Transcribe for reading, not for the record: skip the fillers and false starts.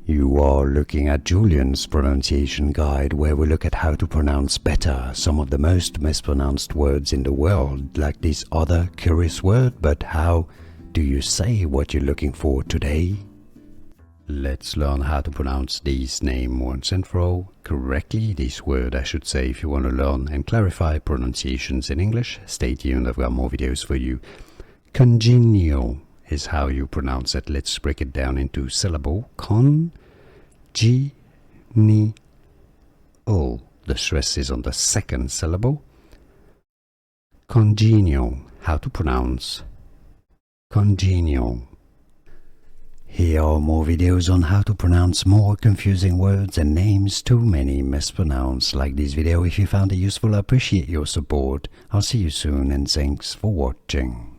You are looking at Julian's pronunciation guide, where we look at how to pronounce better some of the most mispronounced words in the world, like this other curious word. But how do you say what you're looking for today? Let's learn how to pronounce this name once and for all correctly. This word, I should say, if you want to learn and clarify pronunciations in English. Stay tuned, I've got more videos for you. Congenial is how you pronounce it. Let's break it down into syllable. Congenial. The stress is on the second syllable. Congenial. How to pronounce congenial. Here are more videos on how to pronounce more confusing words and names too many mispronounced. Like this video if you found it useful. I appreciate your support. I'll see you soon and thanks for watching.